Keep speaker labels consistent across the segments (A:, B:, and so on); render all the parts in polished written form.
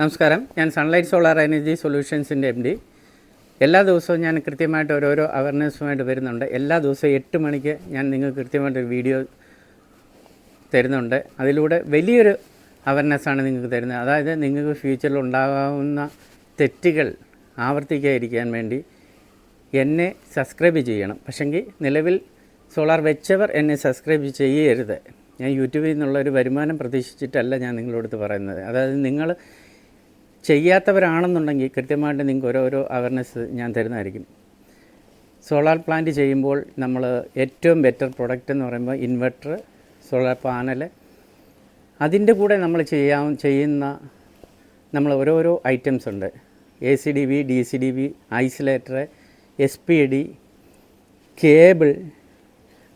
A: നമസ്കാരം. ഞാൻ sunlight solar energy സൊല്യൂഷൻസിൻ്റെ MD. എല്ലാ ദിവസവും ഞാൻ കൃത്യമായിട്ട് ഓരോരോ അവയർനെസ്സുമായിട്ട് വരുന്നുണ്ട്. എല്ലാ ദിവസവും 8 മണിക്ക് ഞാൻ നിങ്ങൾക്ക് കൃത്യമായിട്ടൊരു വീഡിയോ തരുന്നുണ്ട്. അതിലൂടെ വലിയൊരു അവയർനെസ്സാണ് നിങ്ങൾക്ക് തരുന്നത്. അതായത് നിങ്ങൾക്ക് ഫ്യൂച്ചറിൽ ഉണ്ടാകാവുന്ന തെറ്റുകൾ ആവർത്തിക്കാതിരിക്കാൻ വേണ്ടി എന്നെ സബ്സ്ക്രൈബ് ചെയ്യണം. പക്ഷെങ്കിൽ നിലവിൽ സോളാർ വെച്ചവർ എന്നെ സബ്സ്ക്രൈബ് ചെയ്യരുത്. ഞാൻ യൂട്യൂബിൽ നിന്നുള്ളൊരു വരുമാനം പ്രതീക്ഷിച്ചിട്ടല്ല ഞാൻ നിങ്ങളോട് പറയുന്നത്. അതായത് നിങ്ങൾ ചെയ്യാത്തവരാണെന്നുണ്ടെങ്കിൽ കൃത്യമായിട്ട് നിങ്ങൾക്ക് ഓരോരോ അവയർനെസ് ഞാൻ തരുന്നതായിരിക്കും. സോളാർ പ്ലാന്റ് ചെയ്യുമ്പോൾ നമ്മൾ ഏറ്റവും ബെറ്റർ പ്രൊഡക്റ്റ് എന്ന് പറയുമ്പോൾ ഇൻവെർട്ടർ, സോളാർ പാനൽ, അതിൻ്റെ കൂടെ നമ്മൾ ചെയ്യുന്ന നമ്മൾ ഓരോരോ ഐറ്റംസ് ഉണ്ട്. ACDB, DCDB, isolator, SPD, cable.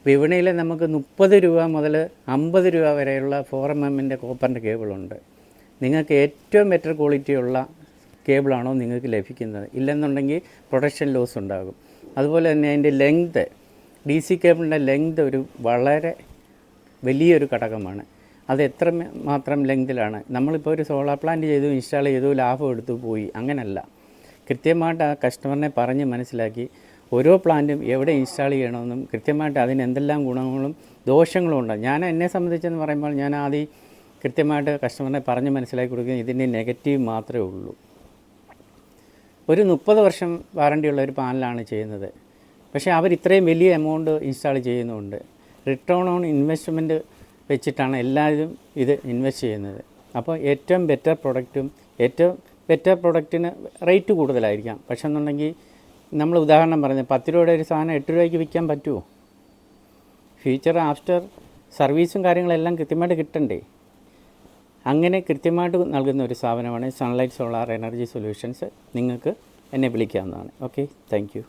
A: വിപണിയിൽ നമുക്ക് 30 രൂപ മുതൽ 50 രൂപ വരെയുള്ള 4mm കോപ്പറിൻ്റെ കേബിളുണ്ട്. നിങ്ങൾക്ക് ഏറ്റവും ബെറ്റർ ക്വാളിറ്റിയുള്ള കേബിളാണോ നിങ്ങൾക്ക് ലഭിക്കുന്നത്. ഇല്ലെന്നുണ്ടെങ്കിൽ പ്രൊഡക്ഷൻ ലോസ് ഉണ്ടാകും. അതുപോലെ തന്നെ അതിൻ്റെ ലെങ്ത്, DC കേബിളിൻ്റെ ലെങ്ത് ഒരു വളരെ വലിയൊരു ഘടകമാണ്. അത് എത്ര മാത്രം ലെങ്തിലാണ്. നമ്മളിപ്പോൾ ഒരു സോളാർ പ്ലാന്റ് ചെയ്തു, ഇൻസ്റ്റാൾ ചെയ്തു, ലാഭം എടുത്തു പോയി, അങ്ങനല്ല. കൃത്യമായിട്ട് ആ കസ്റ്റമറിനെ പറഞ്ഞ് മനസ്സിലാക്കി ഓരോ പ്ലാന്റും എവിടെ ഇൻസ്റ്റാൾ ചെയ്യണമെന്നും കൃത്യമായിട്ട് അതിന് എന്തെല്ലാം ഗുണങ്ങളും ദോഷങ്ങളും ഉണ്ട്. എന്നെ സംബന്ധിച്ചെന്ന് പറയുമ്പോൾ ഞാൻ ആദ്യം കൃത്യമായിട്ട് കസ്റ്റമറിനെ പറഞ്ഞ് മനസ്സിലാക്കി കൊടുക്കുക, ഇതിൻ്റെ നെഗറ്റീവ് മാത്രമേ ഉള്ളൂ. ഒരു 30 വർഷം വാറണ്ടിയുള്ള ഒരു പാനലാണ് ചെയ്യുന്നത്. പക്ഷേ അവർ ഇത്രയും വലിയ എമൗണ്ട് ഇൻസ്റ്റാൾ ചെയ്യുന്നുണ്ട്. റിട്ടേൺ ഓൺ ഇൻവെസ്റ്റ്മെൻറ്റ് വെച്ചിട്ടാണ് എല്ലാവരും ഇത് ഇൻവെസ്റ്റ് ചെയ്യുന്നത്. അപ്പോൾ ഏറ്റവും ബെറ്റർ പ്രൊഡക്റ്റിന് റേറ്റ് കൂടുതലായിരിക്കാം. പക്ഷേ എന്നുണ്ടെങ്കിൽ നമ്മൾ ഉദാഹരണം പറഞ്ഞത് 10 രൂപയുടെ ഒരു സാധനം 8 രൂപയ്ക്ക് വിൽക്കാൻ പറ്റുമോ? ഫ്യൂച്ചർ ആഫ്റ്റർ സർവീസും കാര്യങ്ങളെല്ലാം കൃത്യമായിട്ട് കിട്ടണ്ടേ? അങ്ങനെ കൃത്യമായിട്ട് നൽകുന്ന ഒരു സ്ഥാപനമാണ് സൺലൈറ്റ് സോളാർ എനർജി സൊല്യൂഷൻസ്. നിങ്ങൾക്ക് എന്നെ വിളിക്കാവുന്നതാണ്. Okay, thank U.